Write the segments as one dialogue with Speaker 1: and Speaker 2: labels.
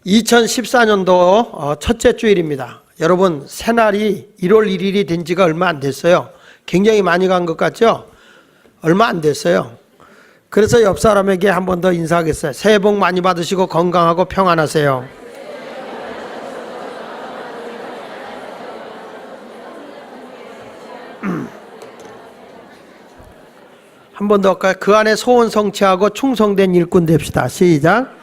Speaker 1: 2014년도 첫째 주일입니다. 여러분, 새날이 1월 1일이 된 지가 얼마 안 됐어요. 굉장히 많이 간 것 같죠? 얼마 안 됐어요. 그래서 옆 사람에게 한 번 더 인사하겠어요. 새해 복 많이 받으시고 건강하고 평안하세요. 한 번 더 할까요? 그 안에 소원 성취하고 충성된 일꾼 됩시다. 시작.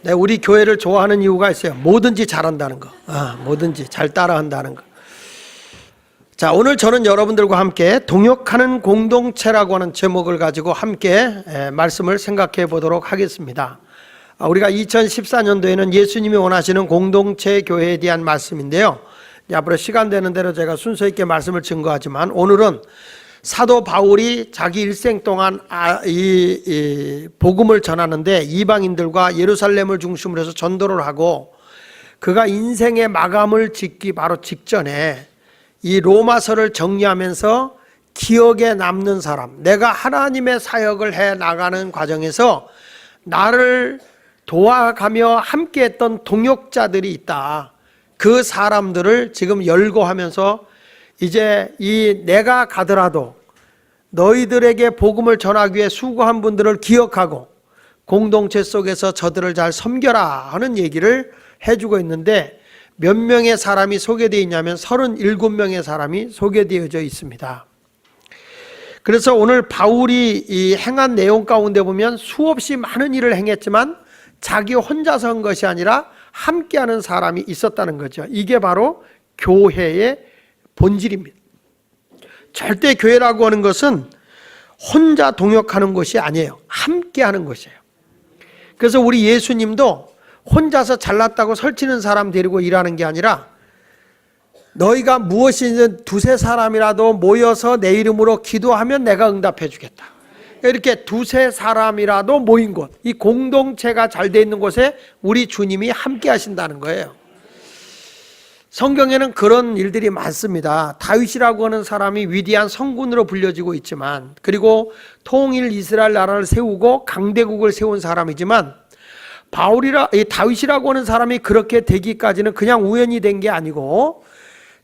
Speaker 1: 네, 우리 교회를 좋아하는 이유가 있어요. 뭐든지 잘한다는 거. 뭐든지 잘 따라한다는 거. 자, 오늘 저는 여러분들과 함께 동역하는 공동체라고 하는 제목을 가지고 함께 말씀을 생각해 보도록 하겠습니다. 우리가 2014년도에는 예수님이 원하시는 공동체 교회에 대한 말씀인데요. 앞으로 시간 되는 대로 제가 순서 있게 말씀을 증거하지만, 오늘은 사도 바울이 자기 일생 동안 이 복음을 전하는데 이방인들과 예루살렘을 중심으로 해서 전도를 하고, 그가 인생의 마감을 짓기 바로 직전에 이 로마서를 정리하면서 기억에 남는 사람, 내가 하나님의 사역을 해 나가는 과정에서 나를 도와가며 함께했던 동역자들이 있다. 그 사람들을 지금 열거하면서 이제 이 내가 가더라도 너희들에게 복음을 전하기 위해 수고한 분들을 기억하고 공동체 속에서 저들을 잘 섬겨라 하는 얘기를 해주고 있는데, 몇 명의 사람이 소개되어 있냐면 37명의 사람이 소개되어져 있습니다. 그래서 오늘 바울이 이 행한 내용 가운데 보면 수없이 많은 일을 행했지만 자기 혼자서 한 것이 아니라 함께하는 사람이 있었다는 거죠. 이게 바로 교회의 본질입니다. 절대 교회라고 하는 것은 혼자 동역하는 것이 아니에요. 함께하는 것이에요. 그래서 우리 예수님도 혼자서 잘났다고 설치는 사람 데리고 일하는 게 아니라, 너희가 무엇이든 두세 사람이라도 모여서 내 이름으로 기도하면 내가 응답해 주겠다. 이렇게 두세 사람이라도 모인 곳, 이 공동체가 잘 돼 있는 곳에 우리 주님이 함께 하신다는 거예요. 성경에는 그런 일들이 많습니다. 다윗이라고 하는 사람이 위대한 성군으로 불려지고 있지만, 그리고 통일 이스라엘 나라를 세우고 강대국을 세운 사람이지만, 다윗이라고 하는 사람이 그렇게 되기까지는 그냥 우연히 된 게 아니고,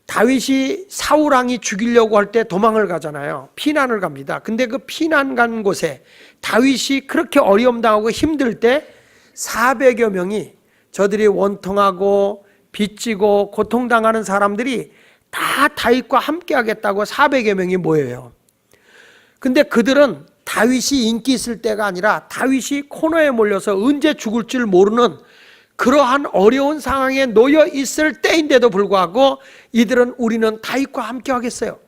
Speaker 1: 다윗이 사울 왕이 죽이려고 할 때 도망을 가잖아요. 피난을 갑니다. 근데 그 피난 간 곳에 다윗이 그렇게 어려움 당하고 힘들 때 400여 명이, 저들이 원통하고 빚지고 고통당하는 사람들이 다 다윗과 함께 하겠다고 400여 명이 모여요. 근데 그들은 다윗이 인기 있을 때가 아니라 다윗이 코너에 몰려서 언제 죽을 줄 모르는 그러한 어려운 상황에 놓여 있을 때인데도 불구하고 이들은 우리는 다윗과 함께 하겠어요.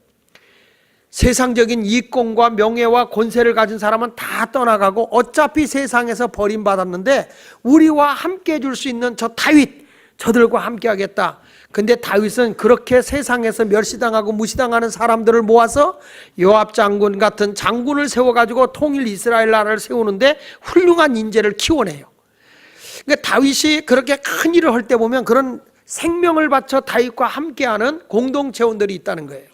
Speaker 1: 세상적인 이권과 명예와 권세를 가진 사람은 다 떠나가고 어차피 세상에서 버림받았는데 우리와 함께 해줄 수 있는 저 다윗, 저들과 함께 하겠다. 근데 다윗은 그렇게 세상에서 멸시당하고 무시당하는 사람들을 모아서 요압 장군 같은 장군을 세워가지고 통일 이스라엘 나라를 세우는데 훌륭한 인재를 키워내요. 그러니까 다윗이 그렇게 큰 일을 할 때 보면 그런 생명을 바쳐 다윗과 함께하는 공동체원들이 있다는 거예요.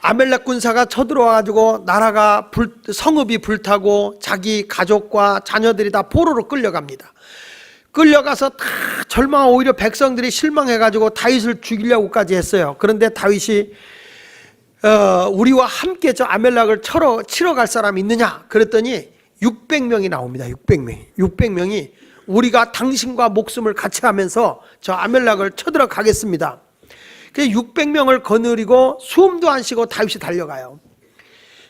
Speaker 1: 아멜렉 군사가 쳐들어와가지고 나라가 성읍이 불타고 자기 가족과 자녀들이 다 포로로 끌려갑니다. 끌려가서 다 절망하고 오히려 백성들이 실망해가지고 다윗을 죽이려고까지 했어요. 그런데 다윗이 우리와 함께 저 아멜렉을 치러 갈 사람이 있느냐 그랬더니 600명이 나옵니다. 600명이 우리가 당신과 목숨을 같이 하면서 저 아멜렉을 쳐들어 가겠습니다. 그래서 600명을 거느리고 숨도 안 쉬고 다윗이 달려가요.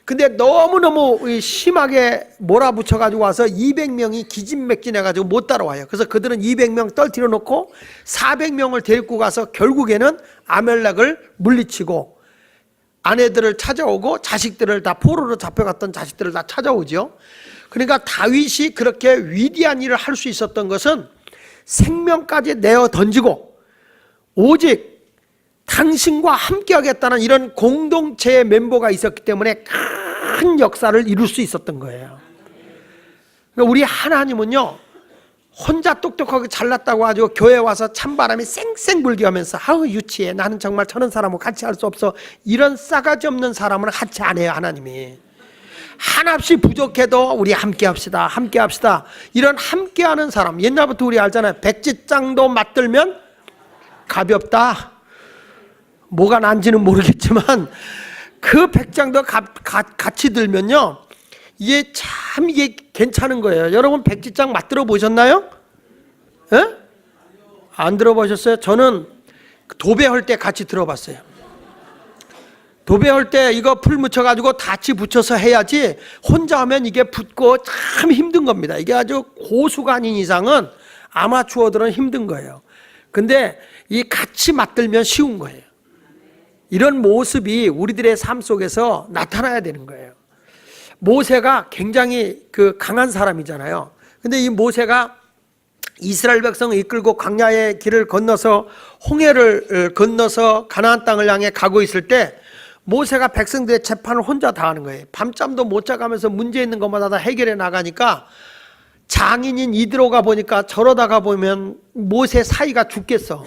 Speaker 1: 근데 너무너무 심하게 몰아붙여가지고 와서 200명이 기진맥진해가지고 못 따라와요. 그래서 그들은 200명 떨어뜨려 놓고 400명을 데리고 가서 결국에는 아멜렉을 물리치고 아내들을 찾아오고 자식들을 다 포로로 잡혀갔던 자식들을 다 찾아오죠. 그러니까 다윗이 그렇게 위대한 일을 할 수 있었던 것은 생명까지 내어 던지고 오직 당신과 함께 하겠다는 이런 공동체의 멤버가 있었기 때문에 큰 역사를 이룰 수 있었던 거예요. 그러니까 우리 하나님은요, 혼자 똑똑하게 잘났다고 가지고 교회 와서 찬바람이 쌩쌩 불게 하면서 아우 유치해, 나는 정말 저런 사람하고 같이 할 수 없어, 이런 싸가지 없는 사람은 같이 안 해요. 하나님이 한없이 부족해도 우리 함께 합시다. 함께 합시다. 이런 함께하는 사람, 옛날부터 우리 알잖아요. 백지장도 맞들면 가볍다. 뭐가 난지는 모르겠지만 그 백장도 같이 들면요, 이게 참 이게 괜찮은 거예요. 여러분 백지장 맞들어 보셨나요? 예? 안 들어보셨어요? 저는 도배할 때 같이 들어봤어요. 도배할 때 이거 풀 묻혀가지고 같이 붙여서 해야지 혼자 하면 이게 붙고 참 힘든 겁니다. 이게 아주 고수가 아닌 이상은 아마추어들은 힘든 거예요. 근데 이 같이 맞들면 쉬운 거예요. 이런 모습이 우리들의 삶 속에서 나타나야 되는 거예요. 모세가 굉장히 강한 사람이잖아요. 근데 이 모세가 이스라엘 백성을 이끌고 광야의 길을 건너서 홍해를 건너서 가나안 땅을 향해 가고 있을 때 모세가 백성들의 재판을 혼자 다 하는 거예요. 밤잠도 못 자가면서 문제 있는 것마다 다 해결해 나가니까 장인인 이드로가 보니까 저러다가 보면 모세 사이가 죽겠어.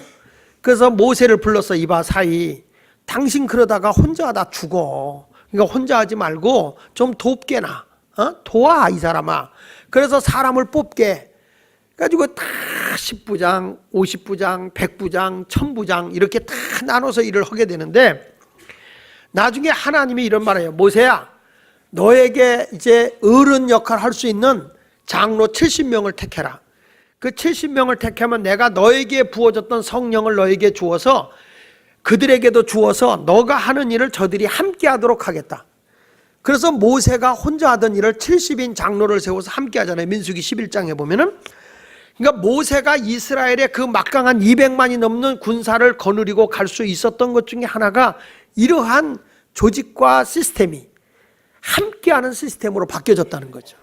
Speaker 1: 그래서 모세를 불렀어. 이봐 사이, 당신 그러다가 혼자 하다 죽어. 그러니까 혼자 하지 말고 좀 돕게나, 도와 이 사람아. 그래서 사람을 뽑게 가지고 다 10부장, 50부장, 100부장, 1000부장 이렇게 다 나눠서 일을 하게 되는데, 나중에 하나님이 이런 말을 해요. 모세야, 너에게 이제 어른 역할을 할 수 있는 장로 70명을 택해라. 그 70명을 택하면 내가 너에게 부어줬던 성령을 너에게 주어서 그들에게도 주어서 너가 하는 일을 저들이 함께 하도록 하겠다. 그래서 모세가 혼자 하던 일을 70인 장로를 세워서 함께 하잖아요. 민수기 11장에 보면은. 그러니까 모세가 이스라엘의 그 막강한 200만이 넘는 군사를 거느리고 갈 수 있었던 것 중에 하나가 이러한 조직과 시스템이 함께하는 시스템으로 바뀌어졌다는 거죠.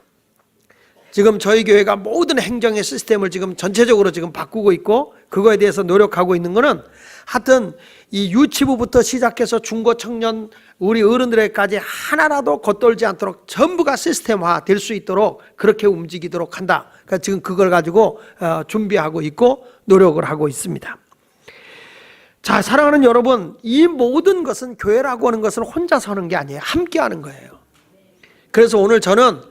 Speaker 1: 지금 저희 교회가 모든 행정의 시스템을 지금 전체적으로 지금 바꾸고 있고 그거에 대해서 노력하고 있는 거는, 하여튼 이 유치부부터 시작해서 중고 청년 우리 어른들에게까지 하나라도 겉돌지 않도록 전부가 시스템화 될 수 있도록 그렇게 움직이도록 한다. 그러니까 지금 그걸 가지고 준비하고 있고 노력을 하고 있습니다. 자, 사랑하는 여러분, 이 모든 것은 교회라고 하는 것은 혼자서 하는 게 아니에요. 함께 하는 거예요. 그래서 오늘 저는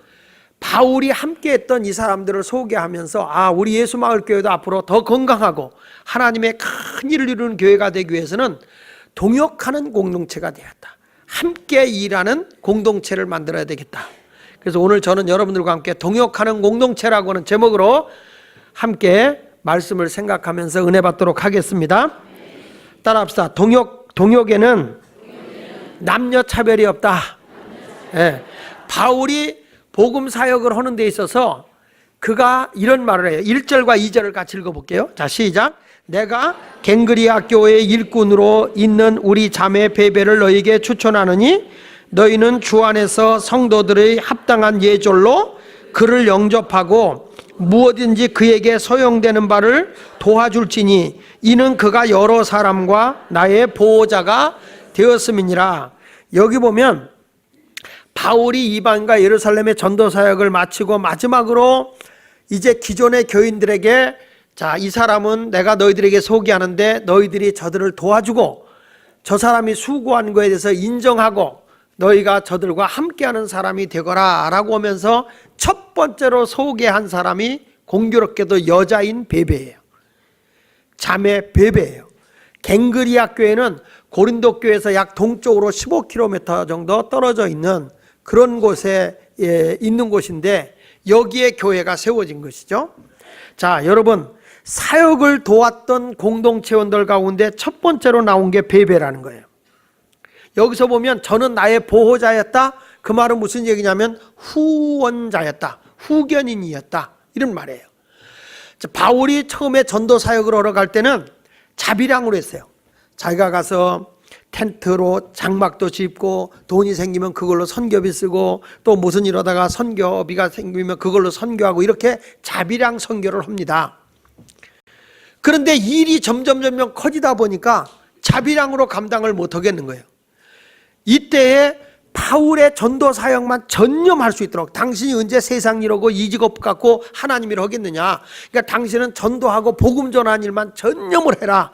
Speaker 1: 바울이 함께 했던 이 사람들을 소개하면서 우리 예수마을교회도 앞으로 더 건강하고 하나님의 큰 일을 이루는 교회가 되기 위해서는 동역하는 공동체가 되었다. 함께 일하는 공동체를 만들어야 되겠다. 그래서 오늘 저는 여러분들과 함께 동역하는 공동체라고 하는 제목으로 함께 말씀을 생각하면서 은혜 받도록 하겠습니다. 따라합시다. 동역에는 남녀 차별이 없다. 네. 바울이 복음 사역을 하는 데 있어서 그가 이런 말을 해요. 1절과 2절을 같이 읽어볼게요. 자, 시작. 내가 갱그리아 교회의 일꾼으로 있는 우리 자매 베베를 너에게 추천하느니 너희는 주 안에서 성도들의 합당한 예절로 그를 영접하고 무엇인지 그에게 소용되는 바를 도와줄지니 이는 그가 여러 사람과 나의 보호자가 되었음이니라. 여기 보면 바울이 이방과 예루살렘의 전도 사역을 마치고 마지막으로 이제 기존의 교인들에게, 자, 이 사람은 내가 너희들에게 소개하는데 너희들이 저들을 도와주고 저 사람이 수고한 거에 대해서 인정하고 너희가 저들과 함께하는 사람이 되거라 라고 하면서 첫 번째로 소개한 사람이 공교롭게도 여자인 베베예요. 자매 베베예요. 갱그리아 교회는 고린도 교회에서 약 동쪽으로 15km 정도 떨어져 있는 그런 곳에 있는 곳인데 여기에 교회가 세워진 것이죠. 자, 여러분, 사역을 도왔던 공동체원들 가운데 첫 번째로 나온 게 베베라는 거예요. 여기서 보면 저는 나의 보호자였다. 그 말은 무슨 얘기냐면 후원자였다. 후견인이었다. 이런 말이에요. 자, 바울이 처음에 전도 사역을 하러 갈 때는 자비량으로 했어요. 자기가 가서 텐트로 장막도 짓고 돈이 생기면 그걸로 선교비 쓰고 또 무슨 일 하다가 선교비가 생기면 그걸로 선교하고 이렇게 자비량 선교를 합니다. 그런데 일이 점점 커지다 보니까 자비량으로 감당을 못 하겠는 거예요. 이때에 바울의 전도 사역만 전념할 수 있도록, 당신이 언제 세상 일하고 이 직업 갖고 하나님 일 하겠느냐. 그러니까 당신은 전도하고 복음 전하는 일만 전념을 해라.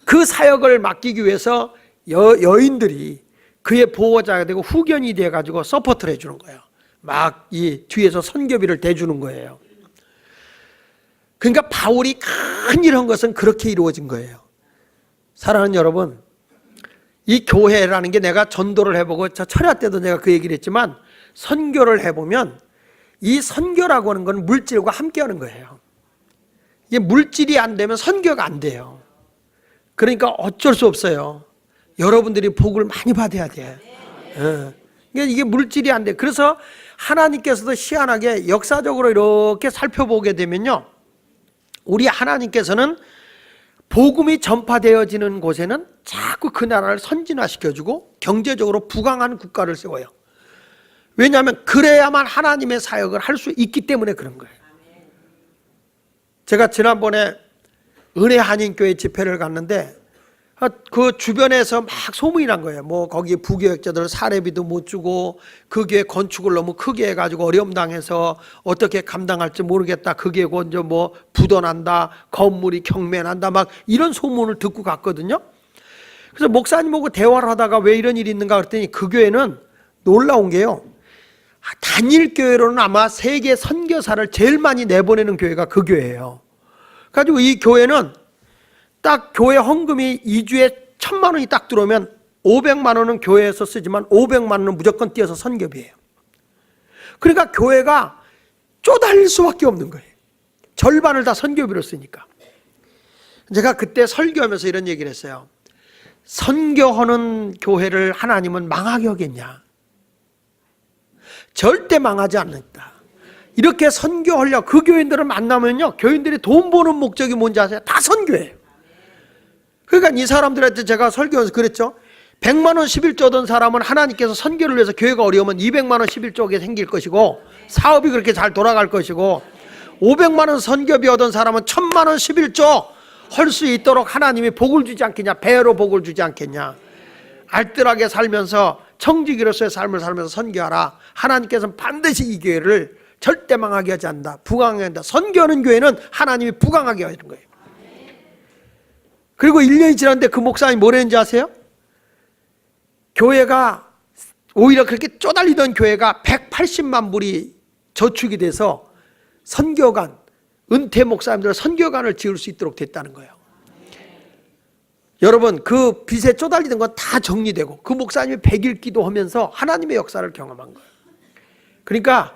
Speaker 1: 그 사역을 맡기기 위해서 여인들이 그의 보호자가 되고 후견이 돼가지고 서포트를 해주는 거예요. 막 이 뒤에서 선교비를 대주는 거예요. 그러니까 바울이 큰 일한 것은 그렇게 이루어진 거예요. 사랑하는 여러분, 이 교회라는 게 내가 전도를 해보고 저 철야 때도 내가 그 얘기를 했지만 선교를 해보면 이 선교라고 하는 건 물질과 함께 하는 거예요. 이게 물질이 안 되면 선교가 안 돼요. 그러니까 어쩔 수 없어요. 여러분들이 복을 많이 받아야 돼. 그러니까 이게 물질이 안 돼. 그래서 하나님께서도 희한하게 역사적으로 이렇게 살펴보게 되면요, 우리 하나님께서는 복음이 전파되어지는 곳에는 자꾸 그 나라를 선진화시켜주고 경제적으로 부강한 국가를 세워요. 왜냐하면 그래야만 하나님의 사역을 할 수 있기 때문에 그런 거예요. 제가 지난번에 은혜 한인교회 집회를 갔는데 그 주변에서 막 소문이 난 거예요. 뭐 거기 부교역자들 사례비도 못 주고 그 교회 건축을 너무 크게 해가지고 어려움 당해서 어떻게 감당할지 모르겠다. 그게 먼저 뭐 부도난다, 건물이 경매난다, 막 이런 소문을 듣고 갔거든요. 그래서 목사님하고 대화를 하다가 왜 이런 일이 있는가 그랬더니 그 교회는 놀라운 게요, 단일 교회로는 아마 세계 선교사를 제일 많이 내보내는 교회가 그 교회예요. 그래가지고 이 교회는 딱 교회 헌금이 2주에 1,000만 원이 딱 들어오면 500만 원은 교회에서 쓰지만 500만 원은 무조건 띄어서 선교비예요. 그러니까 교회가 쪼달릴 수밖에 없는 거예요. 절반을 다 선교비로 쓰니까. 제가 그때 설교하면서 이런 얘기를 했어요. 선교하는 교회를 하나님은 망하게 하겠냐? 절대 망하지 않는다. 이렇게 선교하려고 그 교인들을 만나면요, 교인들이 돈 버는 목적이 뭔지 아세요? 다 선교예요. 그러니까 이 사람들한테 제가 설교하면서 그랬죠. 100만 원 11조 얻은 사람은 하나님께서 선교를 위해서 교회가 어려우면 200만 원 11조가 생길 것이고 사업이 그렇게 잘 돌아갈 것이고 500만 원 선교비 얻은 사람은 1,000만 원 11조 할 수 있도록 하나님이 복을 주지 않겠냐, 배로 복을 주지 않겠냐. 알뜰하게 살면서 청지기로서의 삶을 살면서 선교하라. 하나님께서는 반드시 이 교회를 절대 망하게 하지 않는다. 부강하게 한다. 선교하는 교회는 하나님이 부강하게 하는 거예요. 그리고 1년이 지났는데 그 목사님이 뭘 했는지 아세요? 교회가 오히려 그렇게 쪼달리던 교회가 180만 불이 저축이 돼서 선교관, 은퇴 목사님들 선교관을 지을 수 있도록 됐다는 거예요. 여러분, 그 빚에 쪼달리던 건 다 정리되고 그 목사님이 100일 기도하면서 하나님의 역사를 경험한 거예요. 그러니까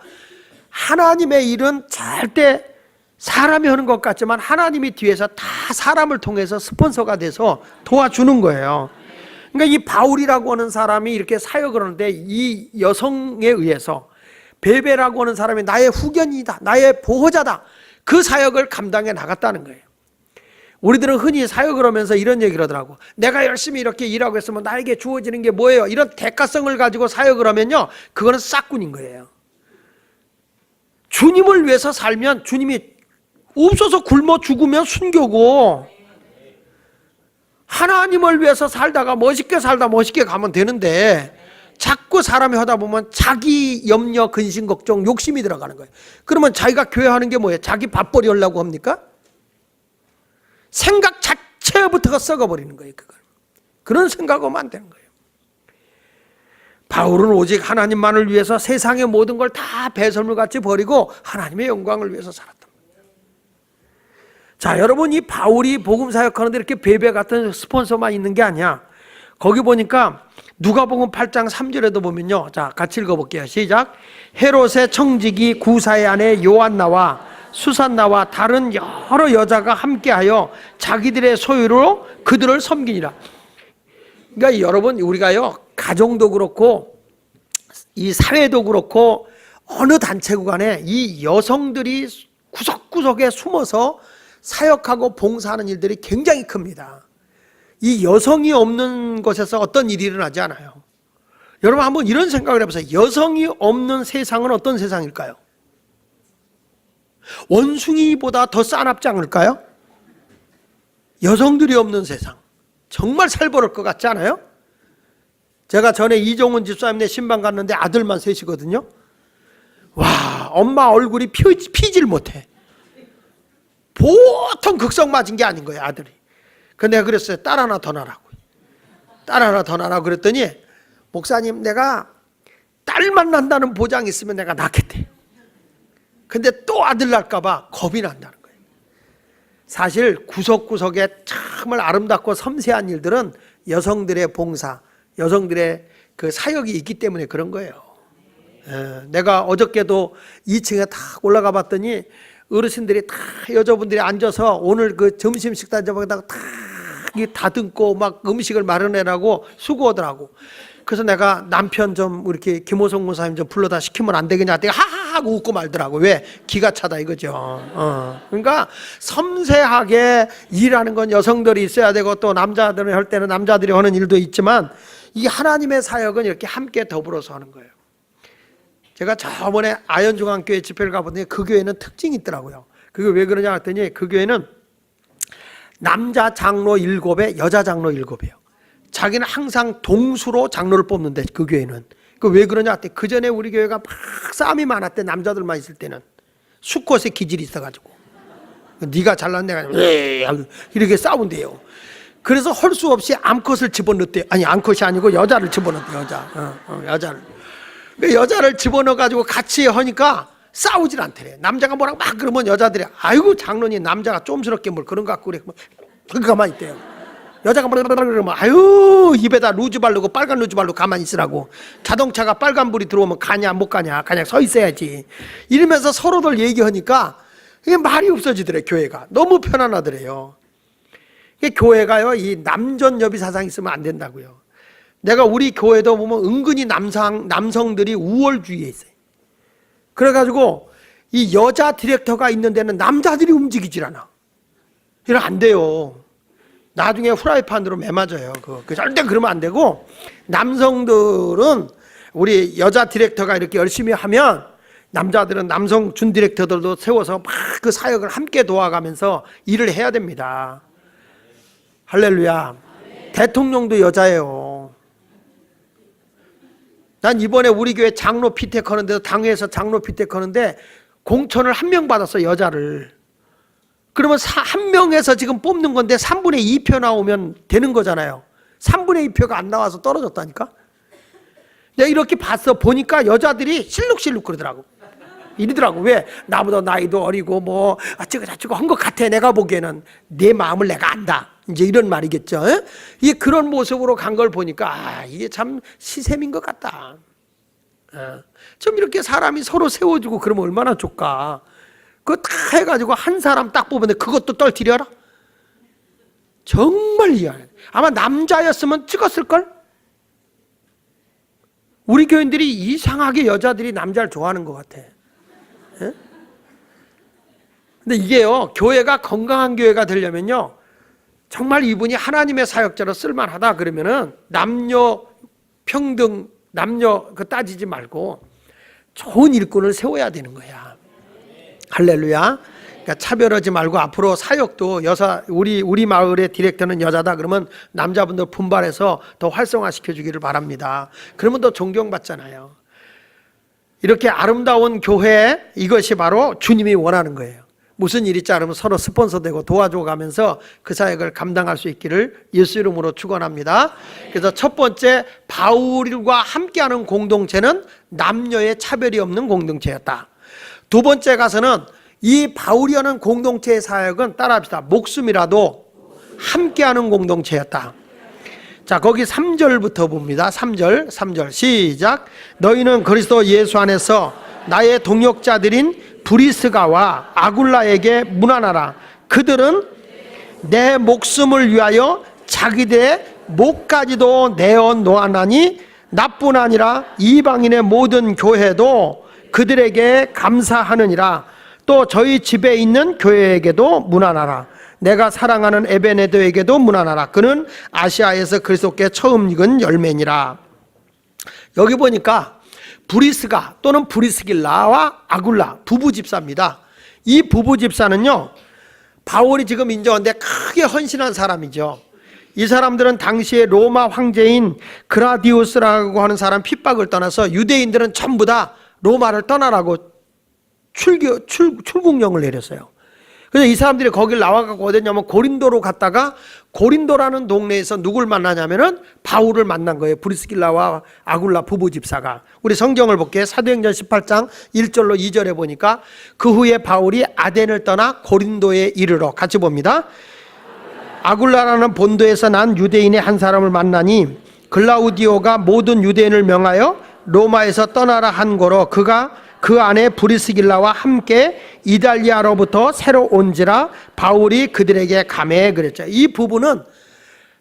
Speaker 1: 하나님의 일은 절대 사람이 하는 것 같지만 하나님이 뒤에서 다 사람을 통해서 스폰서가 돼서 도와주는 거예요. 그러니까 이 바울이라고 하는 사람이 이렇게 사역을 하는데 이 여성에 의해서 베베라고 하는 사람이 나의 후견이다, 나의 보호자다, 그 사역을 감당해 나갔다는 거예요. 우리들은 흔히 사역을 하면서 이런 얘기를 하더라고. 내가 열심히 이렇게 일하고 있으면 나에게 주어지는 게 뭐예요? 이런 대가성을 가지고 사역을 하면요, 그거는 싹군인 거예요. 주님을 위해서 살면 주님이 없어서 굶어 죽으면 순교고, 하나님을 위해서 살다가 멋있게 살다 멋있게 가면 되는데 자꾸 사람이 하다 보면 자기 염려, 근심, 걱정, 욕심이 들어가는 거예요. 그러면 자기가 교회 하는 게 뭐예요? 자기 밥벌이 하려고 합니까? 생각 자체부터가 썩어버리는 거예요. 그런 생각하면 안 되는 거예요. 바울은 오직 하나님만을 위해서 세상의 모든 걸 다 배설물같이 버리고 하나님의 영광을 위해서 살았다. 자, 여러분, 이 바울이 복음 사역하는데 이렇게 베베 같은 스폰서만 있는 게 아니야. 거기 보니까 누가복음 8장 3절에도 보면요, 자, 같이 읽어볼게요. 시작. 헤롯의 청지기 구사의 아내 요한나와 수산나와 다른 여러 여자가 함께하여 자기들의 소유로 그들을 섬기니라. 그러니까 여러분, 우리가요, 가정도 그렇고 이 사회도 그렇고 어느 단체고 간에 이 여성들이 구석구석에 숨어서 사역하고 봉사하는 일들이 굉장히 큽니다. 이 여성이 없는 곳에서 어떤 일이 일어나지 않아요. 여러분, 한번 이런 생각을 해보세요. 여성이 없는 세상은 어떤 세상일까요? 원숭이보다 더 싸납지 않을까요? 여성들이 없는 세상, 정말 살벌할 것 같지 않아요? 제가 전에 이종훈 집사님네 신방 갔는데 아들만 셋이거든요. 와, 엄마 얼굴이 피질 못해. 보통 극성 맞은 게 아닌 거예요, 아들이. 근데 내가 그랬어요. 딸 하나 더 낳으라고. 딸 하나 더 낳으라고 그랬더니, 목사님, 내가 딸만 난다는 보장이 있으면 내가 낳겠대. 근데 또 아들 날까 봐 겁이 난다는 거예요. 사실 구석구석에 정말 아름답고 섬세한 일들은 여성들의 봉사, 여성들의 그 사역이 있기 때문에 그런 거예요. 내가 어저께도 2층에 탁 올라가 봤더니 어르신들이 다 여자분들이 앉아서 오늘 그 점심 식단 잡아다가 다 다듬고 막 음식을 마련해라고 수고하더라고. 그래서 내가 남편 좀 이렇게 김호성 목사님 좀 불러다 시키면 안 되겠냐 했더니 하하 하고 웃고 말더라고. 왜? 기가 차다 이거죠. 그러니까 섬세하게 일하는 건 여성들이 있어야 되고 또 남자들이 할 때는 남자들이 하는 일도 있지만 이 하나님의 사역은 이렇게 함께 더불어서 하는 거예요. 제가 저번에 아현중앙교회 집회를 가보더니 그 교회는 특징이 있더라고요. 그게 왜 그러냐 했더니 그 교회는 남자 장로 7에 여자 장로 7이에요. 자기는 항상 동수로 장로를 뽑는데 그 교회는. 그 왜 그러냐 했더니 그 전에 우리 교회가 막 싸움이 많았대. 남자들만 있을 때는 수컷의 기질이 있어가지고 네가 잘난 내가 이렇게 싸운대요. 그래서 할 수 없이 암컷을 집어넣대요. 아니 암컷이 아니고 여자를 집어넣대. 여자를. 여자를 집어넣어가지고 같이 하니까 싸우질 않더래. 남자가 뭐라고 막 그러면 여자들이 아이고 장로님 남자가 좀스럽게 뭘 그런 거 갖고 그래. 가만히 있대요. 여자가 뭐라고 그러면 아유 입에다 루즈 바르고 빨간 루즈 바르고 가만히 있으라고. 자동차가 빨간불이 들어오면 가냐 못 가냐 그냥 서 있어야지. 이러면서 서로들 얘기하니까 이게 말이 없어지더래. 교회가 너무 편안하더래요. 교회가요 이 남전여비 사상이 있으면 안 된다고요. 내가 우리 교회도 보면 은근히 남성들이 우월주의에 있어요. 그래가지고 이 여자 디렉터가 있는 데는 남자들이 움직이질 않아. 이러면 안 돼요. 나중에 후라이팬으로 매맞아요. 절대 그러면 안 되고 남성들은 우리 여자 디렉터가 이렇게 열심히 하면 남자들은 남성 준 디렉터들도 세워서 막 그 사역을 함께 도와가면서 일을 해야 됩니다. 할렐루야. 대통령도 여자예요. 난 이번에 우리 교회 장로 피택 하는데도 당회에서 장로 피택 하는데 공천을 1명 받았어. 여자를. 그러면 1명에서 지금 뽑는 건데 3분의 2표 나오면 되는 거잖아요. 3분의 2표가 안 나와서 떨어졌다니까. 내가 이렇게 봤어. 보니까 여자들이 실룩실룩 그러더라고. 이러더라고. 왜? 나보다 나이도 어리고 뭐 어쩌고 한 것 같아. 내가 보기에는 내 마음을 내가 안다. 이제 이런 말이겠죠. 이게 그런 모습으로 간 걸 보니까 이게 참 시샘인 것 같다. 좀 이렇게 사람이 서로 세워주고 그러면 얼마나 좋까. 그거 다 해가지고 한 사람 딱 뽑는데 그것도 떨어뜨려라? 정말 이해 안 해. 아마 남자였으면 찍었을걸? 우리 교인들이 이상하게 여자들이 남자를 좋아하는 것 같아. 근데 이게요, 교회가 건강한 교회가 되려면요, 정말 이분이 하나님의 사역자로 쓸만하다 그러면은 남녀 평등, 남녀 따지지 말고 좋은 일꾼을 세워야 되는 거야. 할렐루야. 그러니까 차별하지 말고 앞으로 사역도 우리 마을의 디렉터는 여자다 그러면 남자분들 분발해서 더 활성화시켜 주기를 바랍니다. 그러면 더 존경받잖아요. 이렇게 아름다운 교회, 이것이 바로 주님이 원하는 거예요. 무슨 일이 있지 않으면 서로 스폰서 되고 도와줘 가면서 그 사역을 감당할 수 있기를 예수 이름으로 축원합니다. 그래서 첫 번째, 바울과 함께하는 공동체는 남녀의 차별이 없는 공동체였다. 두 번째 가서는 이 바울이 하는 공동체의 사역은 따라합시다. 목숨이라도 함께하는 공동체였다. 자, 거기 3절부터 봅니다. 3절 시작. 너희는 그리스도 예수 안에서 나의 동역자들인 브리스가와 아굴라에게 문안하라. 그들은 내 목숨을 위하여 자기들의 목까지도 내어 놓았나니 나뿐 아니라 이방인의 모든 교회도 그들에게 감사하느니라. 또 저희 집에 있는 교회에게도 문안하라. 내가 사랑하는 에베네도에게도 문안하라. 그는 아시아에서 그리스도께 처음 익은 열매니라. 여기 보니까 브리스가 또는 브리스길라와 아굴라 부부 집사입니다. 이 부부 집사는요, 바울이 지금 인정한데 크게 헌신한 사람이죠. 이 사람들은 당시에 로마 황제인 그라디우스라고 하는 사람 핍박을 떠나서 유대인들은 전부 다 로마를 떠나라고 출국령을 내렸어요. 그래서 이 사람들이 거길 나와가고 어디냐면 고린도로 갔다가 고린도라는 동네에서 누굴 만나냐면은 바울을 만난 거예요. 브리스길라와 아굴라 부부 집사가. 우리 성경을 볼게요. 사도행전 18장 1절로 2절에 보니까 그 후에 바울이 아덴을 떠나 고린도에 이르러, 같이 봅니다. 아굴라라는 본도에서 난 유대인의 한 사람을 만나니 글라우디오가 모든 유대인을 명하여 로마에서 떠나라 한 거로 그가 그 안에 브리스길라와 함께 이달리아로부터 새로 온지라 바울이 그들에게 가매, 그랬죠. 이 부부는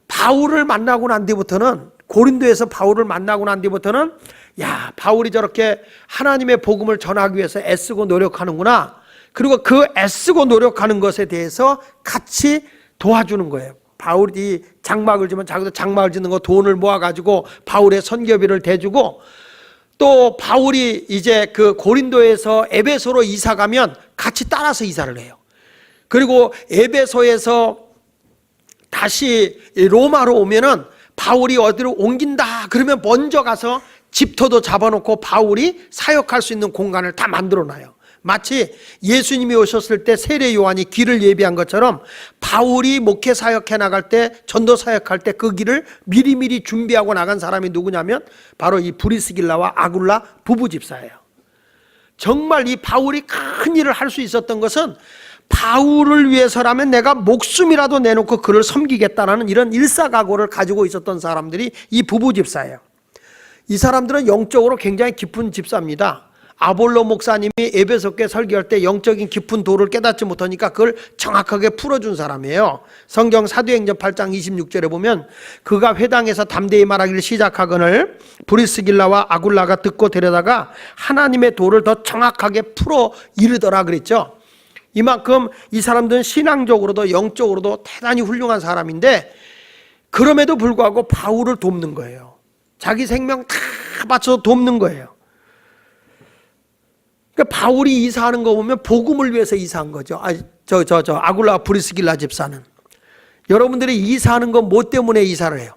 Speaker 1: 바울을 만나고 난 뒤부터는, 고린도에서 바울을 만나고 난 뒤부터는, 야, 바울이 저렇게 하나님의 복음을 전하기 위해서 애쓰고 노력하는구나. 그리고 그 애쓰고 노력하는 것에 대해서 같이 도와주는 거예요. 바울이 장막을 지면 자기도 장막을 짓는 거 돈을 모아가지고 바울의 선교비를 대주고, 또 바울이 이제 그 고린도에서 에베소로 이사 가면 같이 따라서 이사를 해요. 그리고 에베소에서 다시 로마로 오면은 바울이 어디로 옮긴다 그러면 먼저 가서 집터도 잡아놓고 바울이 사역할 수 있는 공간을 다 만들어 놔요. 마치 예수님이 오셨을 때 세례 요한이 길을 예비한 것처럼 바울이 목회 사역해 나갈 때, 전도 사역할 때 그 길을 미리미리 준비하고 나간 사람이 누구냐면 바로 이 브리스길라와 아굴라 부부 집사예요. 정말 이 바울이 큰 일을 할 수 있었던 것은 바울을 위해서라면 내가 목숨이라도 내놓고 그를 섬기겠다라는 이런 일사각오를 가지고 있었던 사람들이 이 부부 집사예요. 이 사람들은 영적으로 굉장히 깊은 집사입니다. 아볼로 목사님이 에베소 교회 설교할 때 영적인 깊은 도를 깨닫지 못하니까 그걸 정확하게 풀어준 사람이에요. 성경 사도행전 8장 26절에 보면 그가 회당에서 담대히 말하기를 시작하거늘 브리스길라와 아굴라가 듣고 데려다가 하나님의 도를 더 정확하게 풀어 이르더라 그랬죠. 이만큼 이 사람들은 신앙적으로도 영적으로도 대단히 훌륭한 사람인데, 그럼에도 불구하고 바울을 돕는 거예요. 자기 생명 다 바쳐서 돕는 거예요. 그러니까 바울이 이사하는 거 보면 복음을 위해서 이사한 거죠. 아굴라 브리스길라 집사는. 여러분들이 이사하는 건 뭐 때문에 이사를 해요?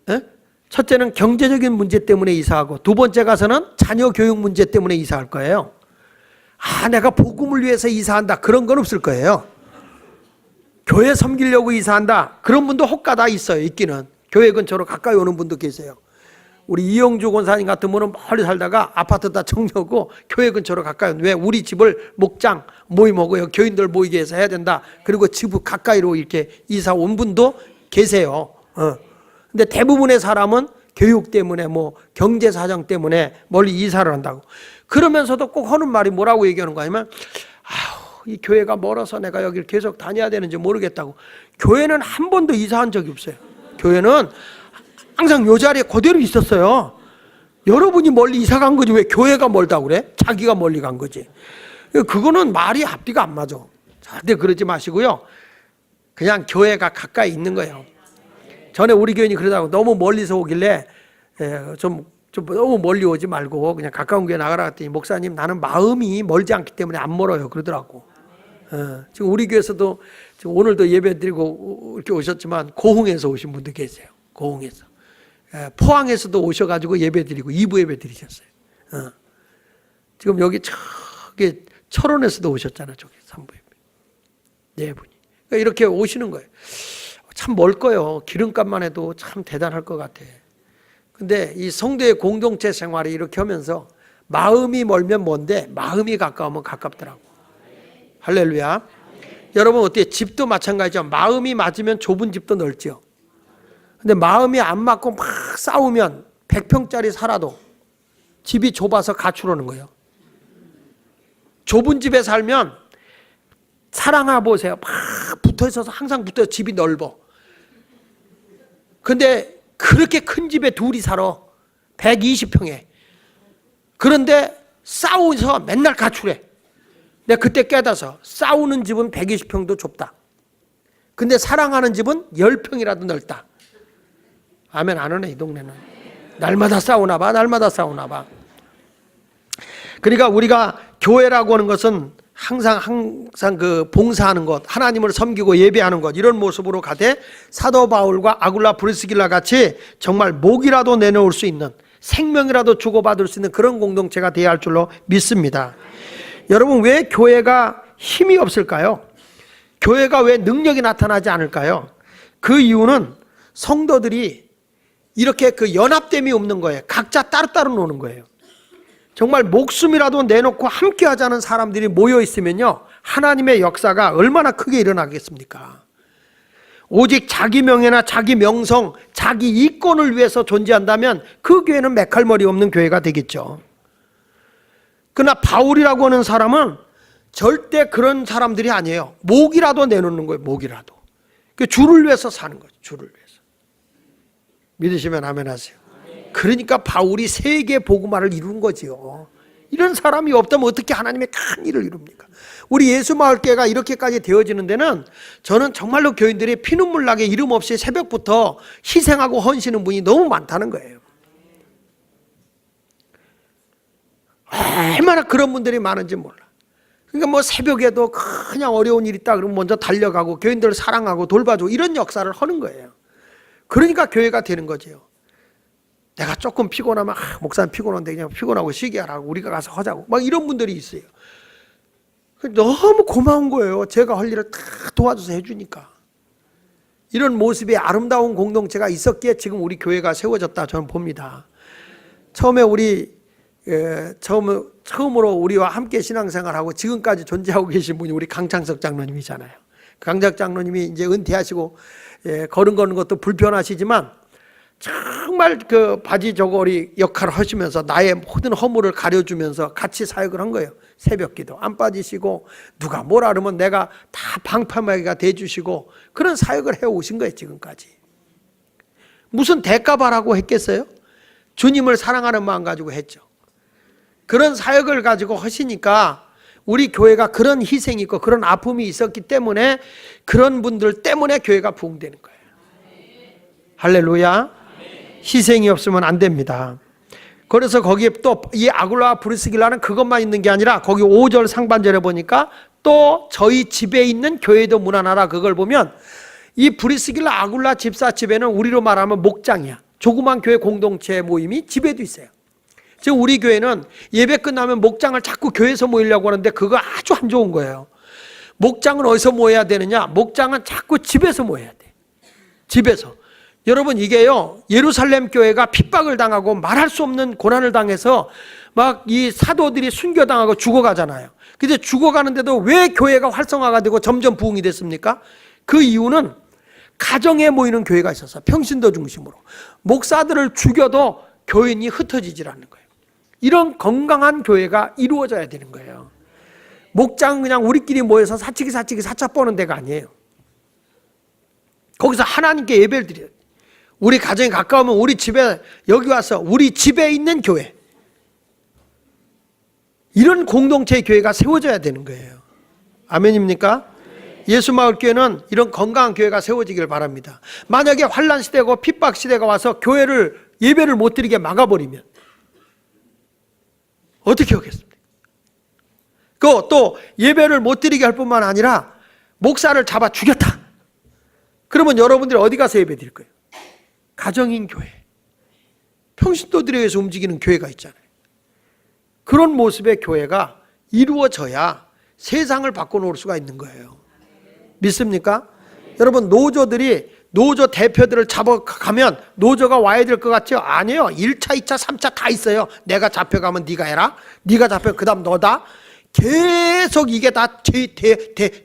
Speaker 1: 에? 첫째는 경제적인 문제 때문에 이사하고, 두 번째 가서는 자녀 교육 문제 때문에 이사할 거예요. 내가 복음을 위해서 이사한다, 그런 건 없을 거예요. 교회 섬기려고 이사한다, 그런 분도 혹가다 있어요. 있기는. 교회 근처로 가까이 오는 분도 계세요. 우리 이영주 권사님 같은 분은 멀리 살다가 아파트 다 정리하고 교회 근처로 가까이, 왜? 우리 집을 목장 모임하고 교인들 모이게 해서 해야 된다. 그리고 집 가까이로 이렇게 이사 온 분도 계세요. 근데 대부분의 사람은 교육 때문에, 뭐 경제 사정 때문에 멀리 이사를 한다고. 그러면서도 꼭 하는 말이 뭐라고 얘기하는 거 아니면, 이 교회가 멀어서 내가 여기를 계속 다녀야 되는지 모르겠다고. 교회는 한 번도 이사한 적이 없어요. 교회는 항상 요 자리에 그대로 있었어요. 여러분이 멀리 이사 간 거지 왜 교회가 멀다고 그래? 자기가 멀리 간 거지. 그거는 말이 앞뒤가 안 맞아. 절대 그러지 마시고요. 그냥 교회가 가까이 있는 거예요. 전에 우리 교인이 그러다고 너무 멀리서 오길래 좀 너무 멀리 오지 말고 그냥 가까운 교회 나가라 했더니, 목사님 나는 마음이 멀지 않기 때문에 안 멀어요 그러더라고. 지금 우리 교회에서도 지금 오늘도 예배 드리고 이렇게 오셨지만 고흥에서 오신 분도 계세요. 고흥에서. 포항에서도 오셔가지고 예배 드리고 2부 예배 드리셨어요. 지금 여기 저기 철원에서도 오셨잖아. 저기 3부 예배. 네 분이. 그러니까 이렇게 오시는 거예요. 참 멀 거예요. 기름값만 해도 참 대단할 것 같아. 근데 이 성도의 공동체 생활이 이렇게 하면서 마음이 멀면 먼데 마음이 가까우면 가깝더라고. 할렐루야. 여러분 어때요? 집도 마찬가지죠. 마음이 맞으면 좁은 집도 넓죠. 근데 마음이 안 맞고 막 싸우면 100평짜리 살아도 집이 좁아서 가출하는 거예요. 좁은 집에 살면 사랑하 보세요. 막 붙어 있어서 항상 붙어 집이 넓어. 근데 그렇게 큰 집에 둘이 살아. 120평에. 그런데 싸우면서 맨날 가출해. 내가 그때 깨닫아서 싸우는 집은 120평도 좁다. 근데 사랑하는 집은 10평이라도 넓다. 아멘 안 하네 이 동네는. 날마다 싸우나 봐. 날마다 싸우나 봐. 그러니까 우리가 교회라고 하는 것은 항상 그 봉사하는 것, 하나님을 섬기고 예배하는 것, 이런 모습으로 가되 사도 바울과 아굴라 브리스길라 같이 정말 목이라도 내놓을 수 있는, 생명이라도 주고받을 수 있는 그런 공동체가 되어야 할 줄로 믿습니다. 여러분 왜 교회가 힘이 없을까요? 교회가 왜 능력이 나타나지 않을까요? 그 이유는 성도들이 이렇게 그 연합됨이 없는 거예요. 각자 따로따로 노는 거예요. 정말 목숨이라도 내놓고 함께 하자는 사람들이 모여 있으면요, 하나님의 역사가 얼마나 크게 일어나겠습니까? 오직 자기 명예나 자기 명성, 자기 이권을 위해서 존재한다면 그 교회는 메칼머리 없는 교회가 되겠죠. 그러나 바울이라고 하는 사람은 절대 그런 사람들이 아니에요. 목이라도 내놓는 거예요. 목이라도. 그 주를 위해서 사는 거죠. 주를 위해서. 믿으시면 아멘 하세요. 그러니까 바울이 세계 복음화를 이룬 거지요. 이런 사람이 없다면 어떻게 하나님의 큰 일을 이룹니까? 우리 예수마을교회가 이렇게까지 되어지는 데는 저는 정말로 교인들이 피눈물 나게 이름 없이 새벽부터 희생하고 헌신하는 분이 너무 많다는 거예요. 얼마나 그런 분들이 많은지 몰라. 그러니까 뭐 새벽에도 그냥 어려운 일 있다 그러면 먼저 달려가고 교인들을 사랑하고 돌봐주고 이런 역사를 하는 거예요. 그러니까 교회가 되는 거죠. 내가 조금 피곤하면 목사님 피곤한데 그냥 피곤하고 쉬게 하라고 우리가 가서 하자고 막 이런 분들이 있어요. 너무 고마운 거예요. 제가 할 일을 다 도와줘서 해주니까. 이런 모습의 아름다운 공동체가 있었기에 지금 우리 교회가 세워졌다 저는 봅니다. 처음에 처음으로 우리와 함께 신앙생활하고 지금까지 존재하고 계신 분이 우리 강창석 장로님이잖아요. 강작 장로님이 이제 은퇴하시고 걸음 걷는 것도 불편하시지만 정말 그 바지 저고리 역할을 하시면서 나의 모든 허물을 가려주면서 같이 사역을 한 거예요. 새벽기도 안 빠지시고 누가 뭐라 그러면 내가 다 방파막이가 돼주시고 그런 사역을 해오신 거예요. 지금까지. 무슨 대가바라고 했겠어요? 주님을 사랑하는 마음 가지고 했죠. 그런 사역을 가지고 하시니까 우리 교회가 그런 희생이 있고 그런 아픔이 있었기 때문에 그런 분들 때문에 교회가 부흥되는 거예요. 할렐루야. 희생이 없으면 안 됩니다. 그래서 거기에 또 이 아굴라와 브리스길라는 그것만 있는 게 아니라 거기 5절 상반절에 보니까 또 저희 집에 있는 교회도 문안하라. 그걸 보면 이 브리스길라 아굴라 집사 집에는 우리로 말하면 목장이야. 조그만 교회 공동체 모임이 집에도 있어요. 지금 우리 교회는 예배 끝나면 목장을 자꾸 교회에서 모이려고 하는데 그거 아주 안 좋은 거예요. 목장은 어디서 모여야 되느냐? 목장은 자꾸 집에서 모여야 돼. 집에서. 여러분 이게요, 예루살렘 교회가 핍박을 당하고 말할 수 없는 고난을 당해서 막 이 사도들이 순교당하고 죽어가잖아요. 근데 죽어가는데도 왜 교회가 활성화가 되고 점점 부흥이 됐습니까? 그 이유는 가정에 모이는 교회가 있어서 평신도 중심으로 목사들을 죽여도 교인이 흩어지질 않는 거예요. 이런 건강한 교회가 이루어져야 되는 거예요. 목장은 그냥 우리끼리 모여서 사치기 사차 뽀는 데가 아니에요. 거기서 하나님께 예배를 드려요. 우리 가정이 가까우면 우리 집에 여기 와서 우리 집에 있는 교회, 이런 공동체의 교회가 세워져야 되는 거예요. 아멘입니까? 예수마을교회는 이런 건강한 교회가 세워지길 바랍니다. 만약에 환난 시대고 핍박 시대가 와서 예배를 못 드리게 막아버리면 어떻게 하겠습니까? 또 예배를 못 드리게 할 뿐만 아니라 목사를 잡아 죽였다. 그러면 여러분들이 어디 가서 예배 드릴 거예요? 가정인 교회, 평신도들에 의해서 움직이는 교회가 있잖아요. 그런 모습의 교회가 이루어져야 세상을 바꿔놓을 수가 있는 거예요. 믿습니까? 여러분 노조 대표들을 잡아가면 노조가 와야 될 것 같죠? 아니에요. 1차, 2차, 3차 다 있어요. 내가 잡혀가면 네가 해라. 네가 잡혀 그 다음 너다. 계속 이게 다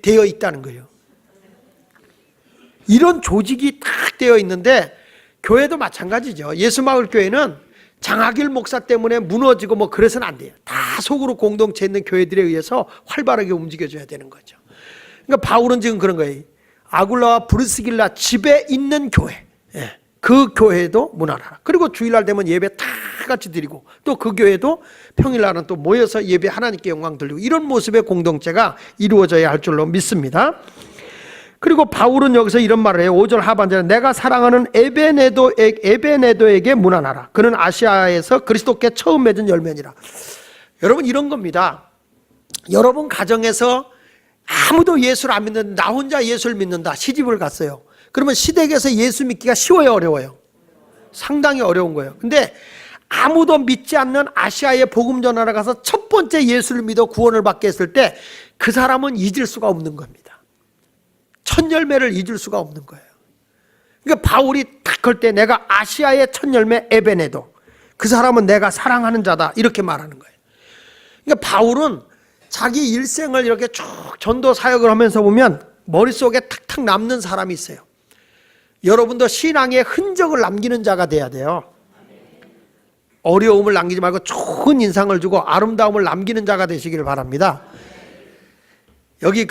Speaker 1: 되어 있다는 거예요. 이런 조직이 딱 되어 있는데 교회도 마찬가지죠. 예수마을교회는 장하길 목사 때문에 무너지고 뭐 그래서는 안 돼요. 다 속으로 공동체 있는 교회들에 의해서 활발하게 움직여줘야 되는 거죠. 그러니까 바울은 지금 그런 거예요. 아굴라와 브리스길라 집에 있는 교회, 그 교회도 문안하라. 그리고 주일날 되면 예배 다 같이 드리고 또 그 교회도 평일날은 또 모여서 예배 하나님께 영광 돌리고 이런 모습의 공동체가 이루어져야 할 줄로 믿습니다. 그리고 바울은 여기서 이런 말을 해요. 5절 하반절에 내가 사랑하는 에베네도에게 문안하라. 그는 아시아에서 그리스도께 처음 맺은 열매니라. 여러분 이런 겁니다. 여러분 가정에서 아무도 예수를 안 믿는데 나 혼자 예수를 믿는다. 시집을 갔어요. 그러면 시댁에서 예수 믿기가 쉬워요, 어려워요? 상당히 어려운 거예요. 근데 아무도 믿지 않는 아시아에 복음 전하러 가서 첫 번째 예수를 믿어 구원을 받게 했을 때 그 사람은 잊을 수가 없는 겁니다. 첫 열매를 잊을 수가 없는 거예요. 그러니까 바울이 딱 할 때 내가 아시아의 첫 열매 에베네도, 그 사람은 내가 사랑하는 자다, 이렇게 말하는 거예요. 그러니까 바울은 자기 일생을 이렇게 쭉 전도 사역을 하면서 보면 머릿속에 탁탁 남는 사람이 있어요. 여러분도 신앙의 흔적을 남기는 자가 돼야 돼요. 어려움을 남기지 말고 좋은 인상을 주고 아름다움을 남기는 자가 되시기를 바랍니다. 여기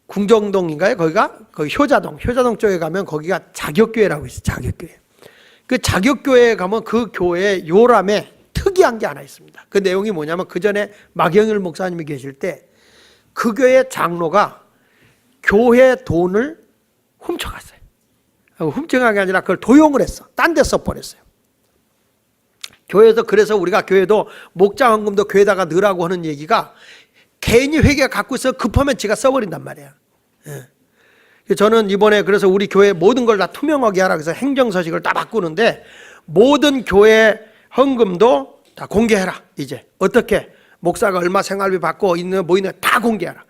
Speaker 1: 궁정동인가요? 거기가 효자동 쪽에 가면 거기가 자격교회라고 있어요. 자격교회. 그 자격교회에 가면 그 교회 요람에 특이한 게 하나 있습니다. 그 내용이 뭐냐면, 그 전에 마경일 목사님이 계실 때 그 교회 장로가 교회 돈을 훔쳐갔어요. 훔쳐간 게 아니라 그걸 도용을 했어. 딴 데 써버렸어요. 교회에서, 그래서 우리가 교회도 목자 헌금도 교회에다가 넣으라고 하는 얘기가, 개인이 회계가 갖고 있어 급하면 지가 써버린단 말이야. 예. 저는 이번에 그래서 우리 교회 모든 걸 다 투명하게 하라 그래서 행정서식을 다 바꾸는데, 모든 교회 헌금도 다 공개해라. 이제 어떻게 목사가 얼마 생활비 받고 있는 뭐 있는 다 공개해라.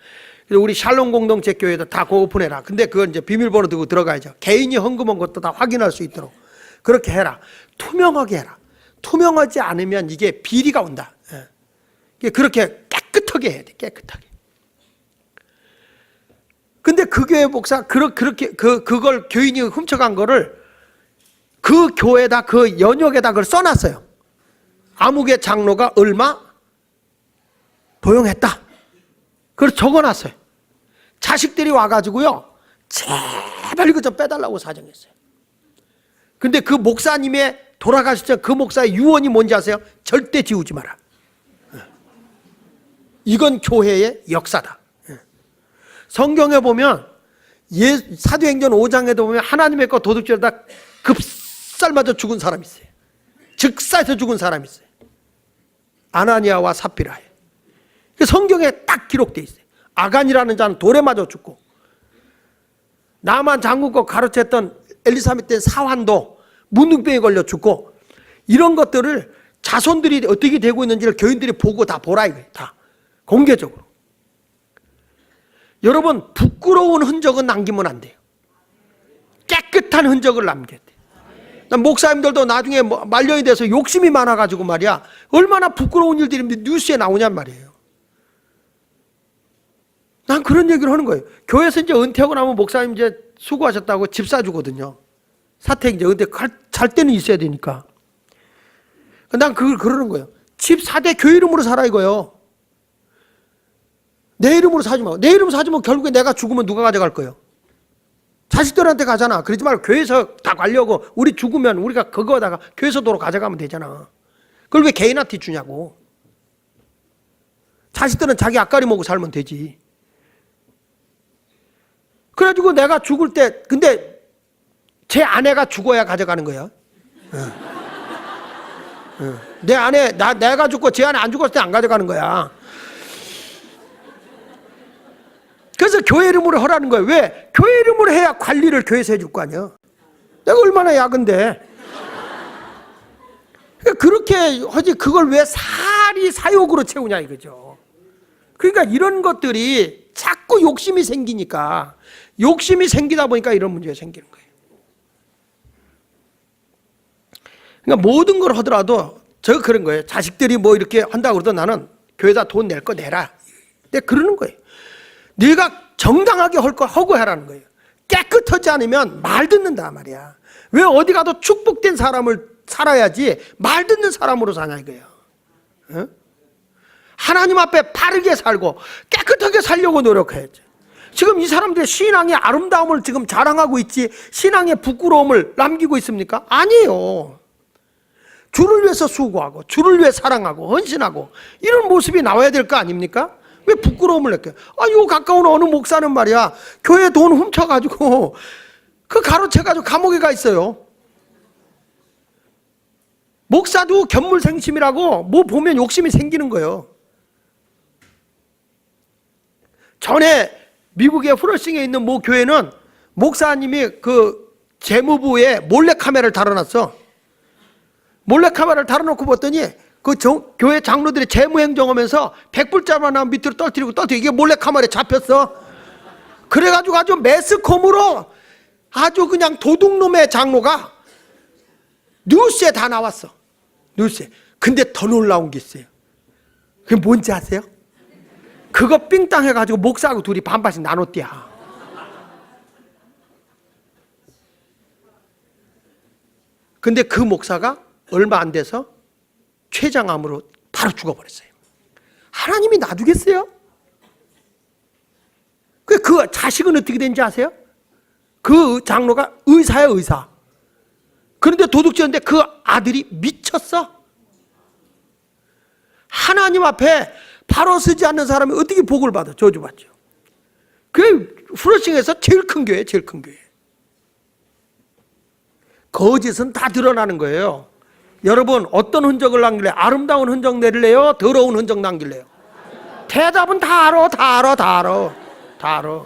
Speaker 1: 그래서 우리 샬롬 공동체 교회도 다 오픈해라. 근데 그건 이제 비밀번호 두고 들어가야죠. 개인이 헌금한 것도 다 확인할 수 있도록 그렇게 해라. 투명하게 해라. 투명하지 않으면 이게 비리가 온다. 예. 그렇게 깨끗하게 해야 돼. 깨끗하게. 근데 그 교회 목사 그렇게 그걸 교인이 훔쳐간 거를 그 교회에다, 그 연역에다 그걸 써놨어요. 아무개 장로가 얼마 도용했다. 그걸 적어놨어요. 자식들이 와가지고요, 제발 이거 좀 빼달라고 사정했어요. 근데 그 목사님의 돌아가실 때 그 목사의 유언이 뭔지 아세요? 절대 지우지 마라. 이건 교회의 역사다. 성경에 보면, 사도행전 5장에도 보면 하나님의 것 도둑질하다 급살 맞아 죽은 사람이 있어요. 즉사에서 죽은 사람이 있어요. 아나니아와 삽비라에. 성경에 딱 기록되어 있어요. 아간이라는 자는 돌에 맞아 죽고, 나만 장군과 가르쳤던 엘리사벳 사환도 문둥병에 걸려 죽고, 이런 것들을 자손들이 어떻게 되고 있는지를 교인들이 보고 다 보라 이거예요. 다 공개적으로. 여러분, 부끄러운 흔적은 남기면 안 돼요. 깨끗한 흔적을 남겨야 돼요. 목사님들도 나중에 말년이 돼서 욕심이 많아가지고 말이야, 얼마나 부끄러운 일들이 뉴스에 나오냔 말이에요. 난 그런 얘기를 하는 거예요. 교회에서 이제 은퇴하고 나면 목사님 이제 수고하셨다고 집 사주거든요. 사택 이제 은퇴 잘 때는 있어야 되니까. 난 그걸 그러는 거예요. 집 사대 교회 이름으로 살아 이거요. 내 이름으로 사지 마. 내 이름 사주면 결국에 내가 죽으면 누가 가져갈 거예요? 자식들한테 가잖아. 그러지 말고 교회에서 다 관리하고, 우리 죽으면 우리가 그거다가 교회에서 도로 가져가면 되잖아. 그걸 왜 개인한테 주냐고. 자식들은 자기 앞가림 먹고 살면 되지. 그래가지고 내가 죽을 때, 근데 제 아내가 죽어야 가져가는 거야. 내 아내, 내가 죽고 제 아내 안 죽었을 때 안 가져가는 거야. 그래서 교회 이름으로 하라는 거예요. 왜? 교회 이름으로 해야 관리를 교회에서 해줄 거 아니야. 내가 얼마나 야근데. 그렇게 하지, 그걸 왜 사욕으로 채우냐 이거죠. 그러니까 이런 것들이 자꾸 욕심이 생기니까, 욕심이 생기다 보니까 이런 문제가 생기는 거예요. 그러니까 모든 걸 하더라도 저 그런 거예요. 자식들이 뭐 이렇게 한다고 그러도 나는 교회에다 돈 낼 거 내라. 근데 그러는 거예요. 네가 정당하게 할 거 하고 해라는 거예요. 깨끗하지 않으면 말 듣는다 말이야. 왜 어디 가도 축복된 사람을 살아야지 말 듣는 사람으로 사냐 이거예요. 어? 하나님 앞에 바르게 살고 깨끗하게 살려고 노력해야지. 지금 이 사람들의 신앙의 아름다움을 지금 자랑하고 있지, 신앙의 부끄러움을 남기고 있습니까? 아니에요. 주를 위해서 수고하고, 주를 위해 사랑하고, 헌신하고, 이런 모습이 나와야 될 거 아닙니까? 왜 부끄러움을 느껴요? 요 가까운 어느 목사는 말이야, 교회 돈 훔쳐가지고 그 가로채가지고 감옥에 가 있어요. 목사도 견물생심이라고 뭐 보면 욕심이 생기는 거예요. 전에 미국의 프로싱에 있는 모 교회는 목사님이 그 재무부에 몰래카메라를 달아놨어. 몰래카메라를 달아놓고 봤더니 교회 장로들이 재무행정하면서 100불짜리만 나면 밑으로 떨어뜨리고 이게 몰래카메라에 잡혔어. 그래가지고 아주 매스컴으로 아주 그냥 도둑놈의 장로가 뉴스에 다 나왔어. 뉴스에. 근데 더 놀라운 게 있어요. 그게 뭔지 아세요? 그거 삥땅 해가지고 목사하고 둘이 반반씩 나눴대야. 근데 그 목사가 얼마 안 돼서 췌장암으로 바로 죽어버렸어요. 하나님이 놔두겠어요? 그 자식은 어떻게 된지 아세요? 그 장로가 의사예요, 의사. 그런데 도둑질인데 그 아들이 미쳤어. 하나님 앞에 바로 서지 않는 사람이 어떻게 복을 받아? 저주받죠. 그게 후러싱에서 제일 큰 교회, 제일 큰 교회. 거짓은 다 드러나는 거예요. 여러분, 어떤 흔적을 남길래요? 아름다운 흔적 내릴래요? 더러운 흔적 남길래요? 대답은 다 알아, 다 알아, 다 알아, 다 알아.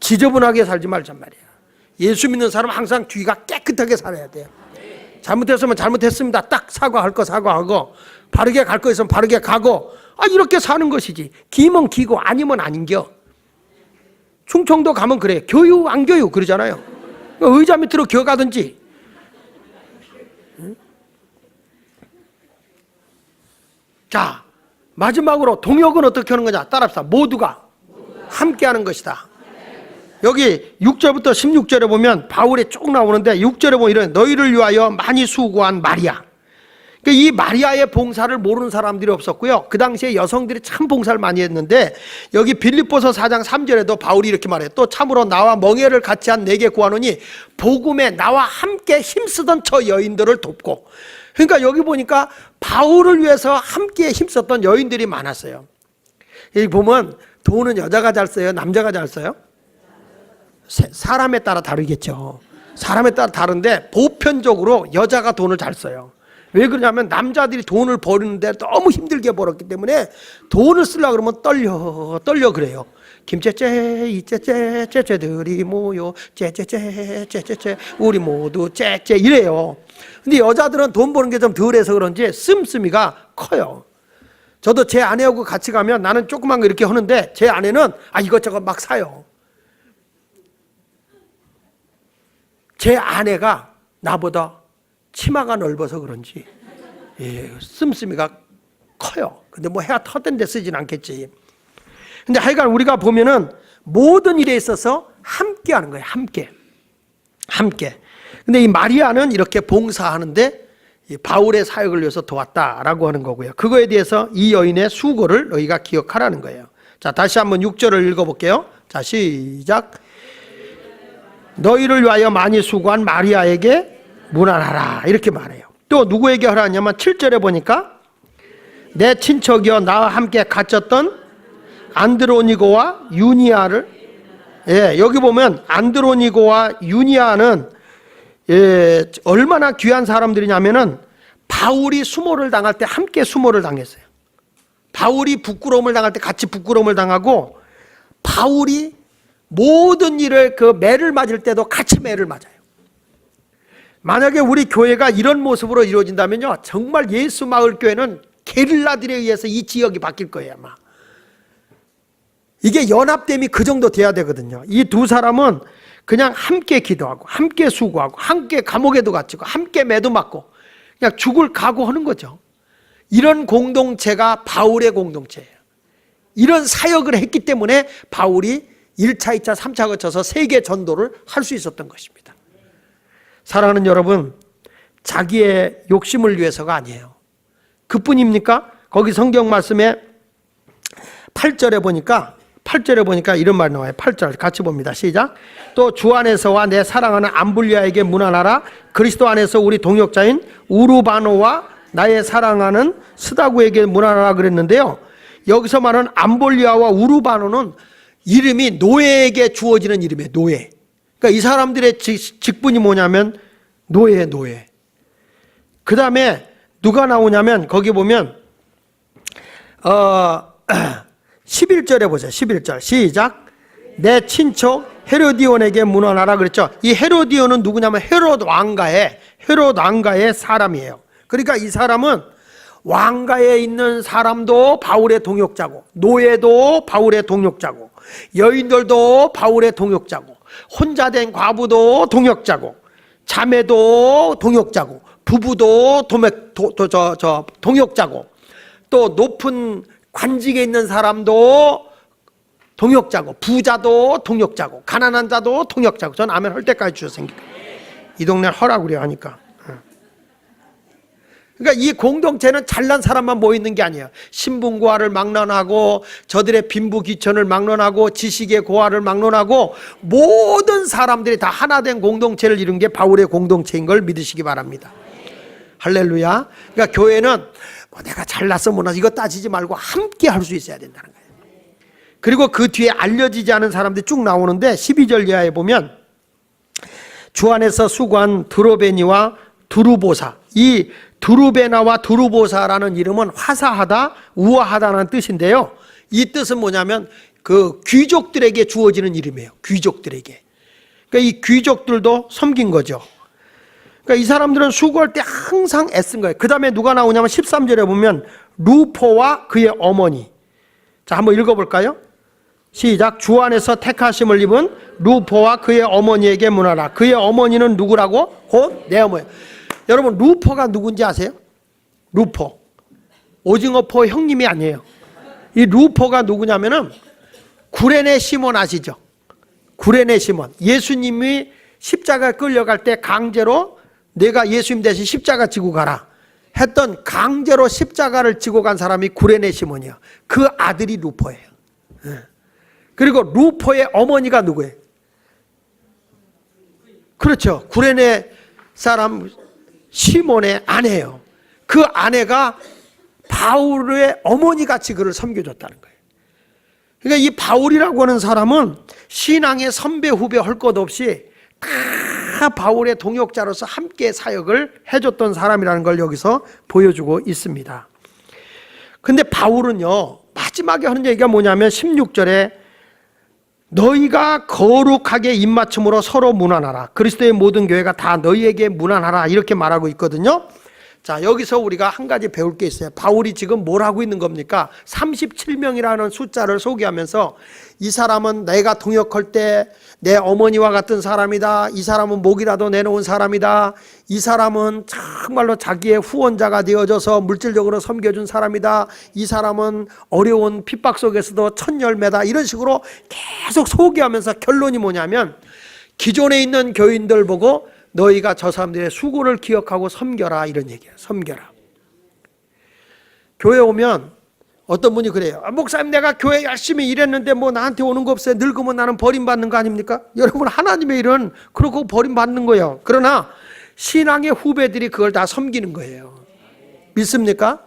Speaker 1: 지저분하게 살지 말잔 말이야. 예수 믿는 사람은 항상 뒤가 깨끗하게 살아야 돼요. 잘못했으면 잘못했습니다. 딱 사과할 거 사과하고, 바르게 갈 거 있으면 바르게 가고, 이렇게 사는 것이지. 기면 기고 아니면 아닌겨. 충청도 가면 그래. 교육 안 교육 그러잖아요. 의자 밑으로 기어가든지. 자, 마지막으로 동역은 어떻게 하는 거냐? 따라합시다. 모두가 함께 하는 것이다. 여기 6절부터 16절에 보면 바울이 쭉 나오는데 6절에 보면 이런 너희를 위하여 많이 수고한 마리아. 그러니까 이 마리아의 봉사를 모르는 사람들이 없었고요. 그 당시에 여성들이 참 봉사를 많이 했는데 여기 빌립보서 4장 3절에도 바울이 이렇게 말해요. 또 참으로 나와 멍에를 같이 한 내게 구하노니 복음에 나와 함께 힘쓰던 저 여인들을 돕고. 그러니까 여기 보니까 바울을 위해서 함께 힘썼던 여인들이 많았어요. 여기 보면 돈은 여자가 잘 써요? 남자가 잘 써요? 사람에 따라 다르겠죠. 사람에 따라 다른데 보편적으로 여자가 돈을 잘 써요. 왜 그러냐면 남자들이 돈을 버리는데 너무 힘들게 벌었기 때문에 돈을 쓰려고 그러면 떨려 그래요. 김째째 이째째 째째들이 모여 째째째 우리 모두 째째 이래요. 근데 여자들은 돈 버는 게 좀 덜해서 그런지 씀씀이가 커요. 저도 제 아내하고 같이 가면 나는 조그만 거 이렇게 하는데 제 아내는 이것저것 막 사요. 제 아내가 나보다 치마가 넓어서 그런지 씀씀이가 커요. 근데 뭐 해야 터된 데 쓰진 않겠지. 근데 하여간 우리가 보면은 모든 일에 있어서 함께 하는 거예요. 함께. 근데 이 마리아는 이렇게 봉사하는데 이 바울의 사역을 위해서 도왔다라고 하는 거고요. 그거에 대해서 이 여인의 수고를 너희가 기억하라는 거예요. 자, 다시 한번 6절을 읽어볼게요. 자, 시작. 너희를 위하여 많이 수고한 마리아에게 문안하라 이렇게 말해요. 또 누구에게 하라냐면 7절에 보니까 내 친척이여 나와 함께 갇혔던 안드로니고와 유니아를 여기 보면 안드로니고와 유니아는 얼마나 귀한 사람들이냐면은 바울이 수모를 당할 때 함께 수모를 당했어요. 바울이 부끄러움을 당할 때 같이 부끄러움을 당하고 바울이 모든 일을 그 매를 맞을 때도 같이 매를 맞아요. 만약에 우리 교회가 이런 모습으로 이루어진다면요, 정말 예수 마을 교회는 게릴라들에 의해서 이 지역이 바뀔 거예요 아마. 이게 연합됨이 그 정도 돼야 되거든요. 이 두 사람은 그냥 함께 기도하고 함께 수고하고 함께 감옥에도 갇히고 함께 매도 맞고 그냥 죽을 각오하는 거죠. 이런 공동체가 바울의 공동체예요. 이런 사역을 했기 때문에 바울이 1차, 2차, 3차 거쳐서 세계 전도를 할 수 있었던 것입니다. 사랑하는 여러분, 자기의 욕심을 위해서가 아니에요. 그뿐입니까? 거기 성경 말씀에 8절에 보니까 이런 말 나와요. 8절 같이 봅니다. 시작. 또 주 안에서와 내 사랑하는 암블리아에게 문안하라. 그리스도 안에서 우리 동역자인 우르바노와 나의 사랑하는 스다구에게 문안하라 그랬는데요. 여기서 말하는 암블리아와 우르바노는 이름이 노예에게 주어지는 이름이에요. 노예. 그러니까 이 사람들의 직분이 뭐냐면 노예. 그 다음에 누가 나오냐면 거기 보면 11절에 보세요. 11절 시작. 내 친척 헤로디온에게 문안하라 그랬죠. 이 헤로디온은 누구냐면 헤롯 왕가의 사람이에요. 그러니까 이 사람은 왕가에 있는 사람도 바울의 동역자고, 노예도 바울의 동역자고, 여인들도 바울의 동역자고, 혼자 된 과부도 동역자고, 자매도 동역자고, 부부도 동역자고, 또 높은 관직에 있는 사람도 동역자고, 부자도 동역자고, 가난한 자도 동역자고. 전 아멘 할 때까지 주셨으니까. 이 동네는 허라구려 하니까. 그러니까 이 공동체는 잘난 사람만 모이는 게 아니에요. 신분고하를 막론하고, 저들의 빈부귀천을 막론하고, 지식의 고하를 막론하고, 모든 사람들이 다 하나 된 공동체를 이룬 게 바울의 공동체인 걸 믿으시기 바랍니다. 할렐루야. 그러니까 교회는 뭐 내가 잘났어 못났어 이거 따지지 말고 함께 할 수 있어야 된다는 거예요. 그리고 그 뒤에 알려지지 않은 사람들이 쭉 나오는데 12절 이하에 보면 주 안에서 수고한 드로베니와 두루보사, 이 두루베나와 두루보사라는 이름은 화사하다, 우아하다는 뜻인데요. 이 뜻은 뭐냐면 그 귀족들에게 주어지는 이름이에요. 귀족들에게. 그러니까 이 귀족들도 섬긴 거죠. 그러니까 이 사람들은 수고할 때 항상 애쓴 거예요. 그 다음에 누가 나오냐면 13절에 보면 루포와 그의 어머니. 자, 한번 읽어볼까요? 시작. 주 안에서 택하심을 입은 루포와 그의 어머니에게 문하라. 그의 어머니는 누구라고? 곧 내 어머니. 여러분, 루포가 누군지 아세요? 루포. 오징어포 형님이 아니에요. 이 루포가 누구냐면은 구레네 시몬 아시죠? 구레네 시몬. 예수님이 십자가 끌려갈 때 강제로 내가 예수님 대신 십자가 지고 가라 했던, 강제로 십자가를 지고 간 사람이 구레네 시몬이에요. 그 아들이 루포예요. 그리고 루포의 어머니가 누구예요? 그렇죠. 구레네 사람 시몬의 아내예요. 그 아내가 바울의 어머니같이 그를 섬겨줬다는 거예요. 그러니까 이 바울이라고 하는 사람은 신앙의 선배 후배 할 것 없이 다 바울의 동역자로서 함께 사역을 해줬던 사람이라는 걸 여기서 보여주고 있습니다. 근데 바울은요, 마지막에 하는 얘기가 뭐냐면 16절에 너희가 거룩하게 입맞춤으로 서로 문안하라. 그리스도의 모든 교회가 다 너희에게 문안하라. 이렇게 말하고 있거든요. 자, 여기서 우리가 한 가지 배울 게 있어요. 바울이 지금 뭘 하고 있는 겁니까? 37명이라는 숫자를 소개하면서 이 사람은 내가 동역할 때 내 어머니와 같은 사람이다. 이 사람은 목이라도 내놓은 사람이다. 이 사람은 정말로 자기의 후원자가 되어져서 물질적으로 섬겨준 사람이다. 이 사람은 어려운 핍박 속에서도 첫 열매다. 이런 식으로 계속 소개하면서 결론이 뭐냐면 기존에 있는 교인들 보고 너희가 저 사람들의 수고를 기억하고 섬겨라, 이런 얘기예요. 섬겨라. 교회 오면 어떤 분이 그래요. 목사님, 내가 교회 열심히 일했는데 뭐 나한테 오는 거 없어요. 늙으면 나는 버림받는 거 아닙니까? 여러분, 하나님의 일은 그렇고 버림받는 거예요. 그러나 신앙의 후배들이 그걸 다 섬기는 거예요. 믿습니까?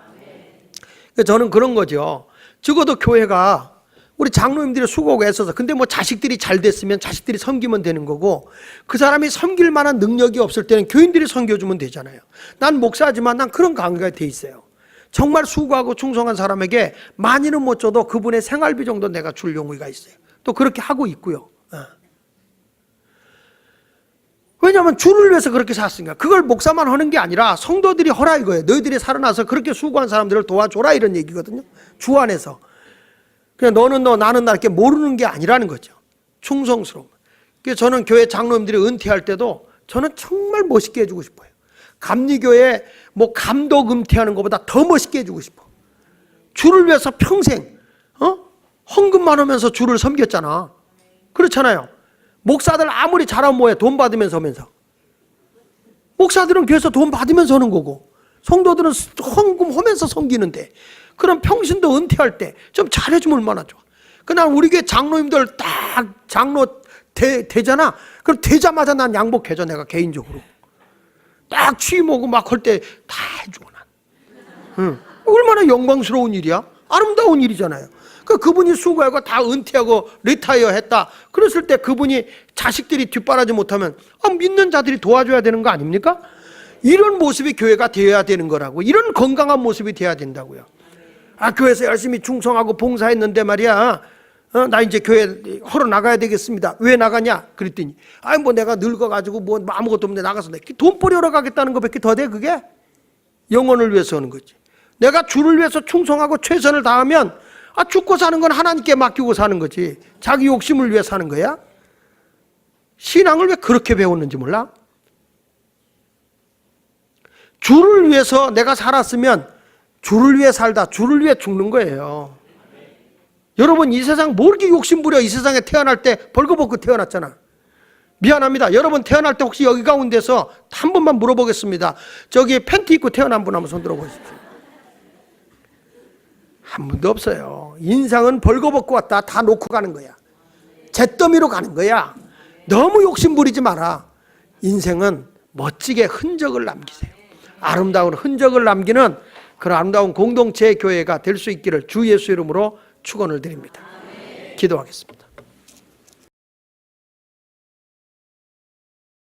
Speaker 1: 저는 그런 거죠. 적어도 교회가 우리 장로님들이 수고하고 애써서, 근데 뭐 자식들이 잘 됐으면 자식들이 섬기면 되는 거고, 그 사람이 섬길 만한 능력이 없을 때는 교인들이 섬겨주면 되잖아요. 난 목사지만 난 그런 관계가 돼 있어요. 정말 수고하고 충성한 사람에게 많이는 못 줘도 그분의 생활비 정도 내가 줄 용의가 있어요. 또 그렇게 하고 있고요. 왜냐하면 주를 위해서 그렇게 샀으니까. 그걸 목사만 하는 게 아니라 성도들이 하라 이거예요. 너희들이 살아나서 그렇게 수고한 사람들을 도와줘라, 이런 얘기거든요. 주 안에서. 그냥 너는 너 나는 나 이렇게 모르는 게 아니라는 거죠. 충성스러움. 그래서 저는 교회 장로님들이 은퇴할 때도 저는 정말 멋있게 해주고 싶어요. 감리교회 뭐 감독 은퇴하는 것보다 더 멋있게 해주고 싶어. 주를 위해서 평생 헌금만 하면서 주를 섬겼잖아. 그렇잖아요. 목사들 아무리 잘하면 뭐해? 돈 받으면서 하면서. 목사들은 교회에서 돈 받으면서 하는 거고, 성도들은 헌금하면서 섬기는데, 그럼 평신도 은퇴할 때 좀 잘해주면 얼마나 좋아. 그날 우리 교회 장로님들 딱 장로 되잖아. 그럼 되자마자 난 양복해줘, 내가 개인적으로. 딱 취임하고 막 할 때 다 해주고 난. 얼마나 영광스러운 일이야. 아름다운 일이잖아요. 그분이 수고하고 다 은퇴하고 리타이어 했다. 그랬을 때 그분이 자식들이 뒷바라지 못하면 믿는 자들이 도와줘야 되는 거 아닙니까? 이런 모습이 교회가 되어야 되는 거라고. 이런 건강한 모습이 되어야 된다고요. 교회에서 열심히 충성하고 봉사했는데 말이야, 나 이제 교회 헐어 나가야 되겠습니다. 왜 나가냐? 그랬더니 뭐 내가 늙어가지고 뭐 아무것도 없는데 나가서 돈 벌이러 가겠다는 거 밖에 더 돼? 그게 영혼을 위해서 하는 거지. 내가 주를 위해서 충성하고 최선을 다하면 죽고 사는 건 하나님께 맡기고 사는 거지. 자기 욕심을 위해 사는 거야? 신앙을 왜 그렇게 배웠는지 몰라? 주를 위해서 내가 살았으면 주를 위해 살다 주를 위해 죽는 거예요. 여러분 이 세상 뭐 이렇게 욕심부려. 이 세상에 태어날 때 벌거벗고 태어났잖아. 미안합니다. 여러분 태어날 때 혹시 여기 가운데서 한 번만 물어보겠습니다. 저기 팬티 입고 태어난 분 한번 손 들어보십시오. 한 분도 없어요. 인생은 벌거벗고 왔다 다 놓고 가는 거야. 잿더미로 가는 거야. 너무 욕심부리지 마라. 인생은 멋지게 흔적을 남기세요. 아름다운 흔적을 남기는 그런 아름다운 공동체 교회가 될 수 있기를 주 예수 이름으로 축원을 드립니다. 기도하겠습니다.